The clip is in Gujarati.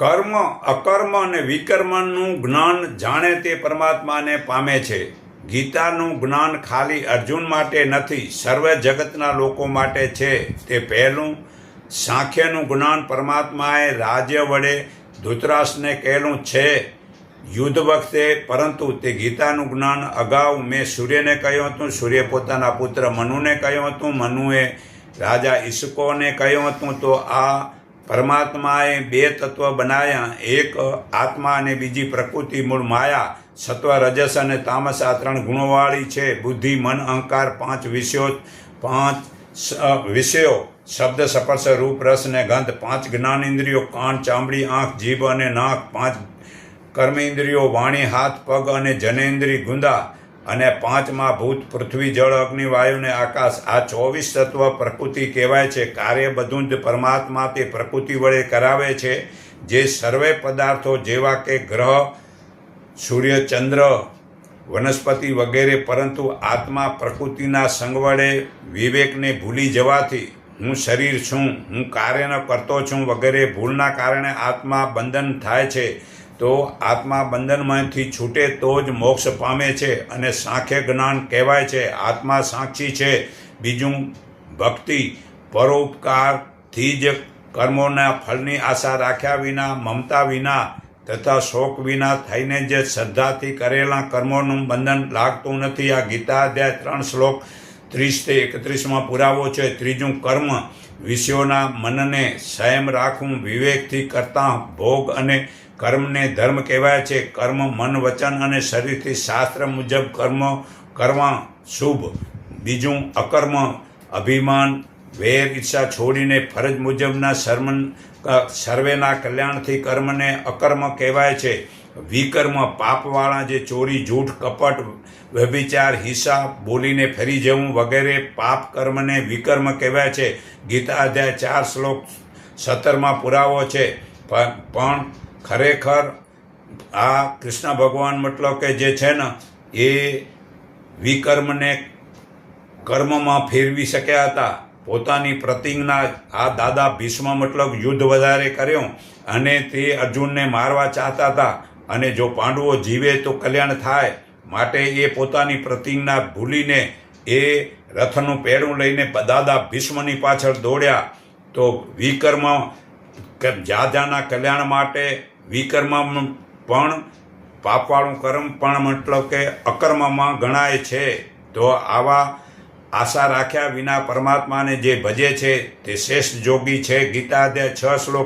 કર્મ અકર્મ અને વિકર્મનું જ્ઞાન જાણે તે પરમાત્માને પામે છે. ગીતાનું જ્ઞાન ખાલી અર્જુન માટે નથી, સર્વે જગતના લોકો માટે છે. તે પહેલું સાંખ્યનું જ્ઞાન પરમાત્માએ રાજ્ય વડે ધૃતરાષ્ટ્રને કહેલું છે યુદ્ધ વખતે, પરંતુ તે ગીતાનું જ્ઞાન અગાઉ મેં સૂર્યને કહ્યું હતું, સૂર્ય પોતાના પુત્ર મનુને કહ્યું હતું, મનુએ રાજા ઈશુકોને કહ્યું હતું. તો આ પરમાત્માએ બે તત્વ બનાવ્યા, એક આત્મા અને બીજી પ્રકૃતિ મૂળ માયા. સત્વ, રજસ અને તામસ આ ત્રણ ગુણોવાળી છે. બુદ્ધિ, મન, અહંકાર પાંચ વિષયો શબ્દ, સ્પર્શ, રૂપ, રસ અને ગંધ. પાંચ જ્ઞાનેન્દ્રિયો કાન, ચામડી, આંખ, જીભ અને નાક. પાંચ કર્મેન્દ્રિયો વાણી, હાથ, પગ અને જનેન્દ્રિય ગુંદા. અને પાંચમા ભૂત પૃથ્વી, જળ, અગ્નિ, વાયુ અને આકાશ. આ 24 તત્વ પ્રકૃતિ કહેવાય છે. કાર્ય બધું જ પરમાત્મા તે પ્રકૃતિ વડે કરાવે છે, જે સર્વે પદાર્થો જેવા કે ગ્રહ, સૂર્ય, ચંદ્ર, વનસ્પતિ વગેરે. પરંતુ આત્મા પ્રકૃતિના સંગ વડે વિવેકને ભૂલી જવાથી હું શરીર છું, હું કાર્યનો કરતો છું વગેરે ભૂલના કારણે આત્મા બંધન થાય છે. તો આત્મા બંધનમાંથી છૂટે તો જ મોક્ષ પામે છે અને સાંખ્ય જ્ઞાન કહેવાય છે. આત્મા સાક્ષી છે. બીજું ભક્તિ, પરોપકારથી જ કર્મોના ફળની આશા રાખ્યા વિના, મમતા વિના તથા શોક વિના થઈને જ શ્રદ્ધાથી કરેલા કર્મોનું બંધન લાગતું નથી. આ ગીતા અધ્યાય 3 શ્લોક 30-31 પુરાવો છે. ત્રીજું કર્મ, વિષયોના મનને સંયમ રાખવું, વિવેકથી કરતા ભોગ અને કર્મને ધર્મ કહેવાય છે. કર્મ મન, વચન અને શરીરથી શાસ્ત્ર મુજબ કર્મ કરવા શુભ. બીજું અકર્મ, અભિમાન, વેર, ઈર્ષા છોડીને ફરજ મુજબના સર્વેના કલ્યાણથી કર્મને અકર્મ કહેવાય છે. વિકર્મ, પાપવાળા જે ચોરી, જૂઠ, કપટ, વ્યભિચાર, હિંસા, બોલીને ફરી જવું વગેરે પાપ કર્મને વિકર્મ કહેવાય છે. ગીતા અધ્યાય 4 શ્લોક 17 પુરાવો છે. પણ ખરેખર આ કૃષ્ણ ભગવાન મતલબ કે જે છે ને એ વિકર્મને કર્મમાં ફેરવી શક્યા હતા. પોતાની પ્રતિજ્ઞા આ દાદા ભીષ્મ મતલબ યુદ્ધ વધારે કર્યું અને તે અર્જુનને મારવા ચાહતા હતા, અને જો પાંડવો જીવે તો કલ્યાણ થાય માટે એ પોતાની પ્રતિજ્ઞા ભૂલીને એ રથનું પેડું લઈને દાદા ભીષ્મની પાછળ દોડ્યા. તો વિકર્મ જાજાના કલ્યાણ માટે વિકર્મ પણ પાપવાળું કર્મ પણ મતલબ કે અકર્મમાં ગણાય છે. તો આવા આશા રાખ્યા વિના પરમાત્માને જે ભજે છે તે શ્રેષ્ઠ જોગી છે. ગીતા અધ્યાય 6 શ્લોક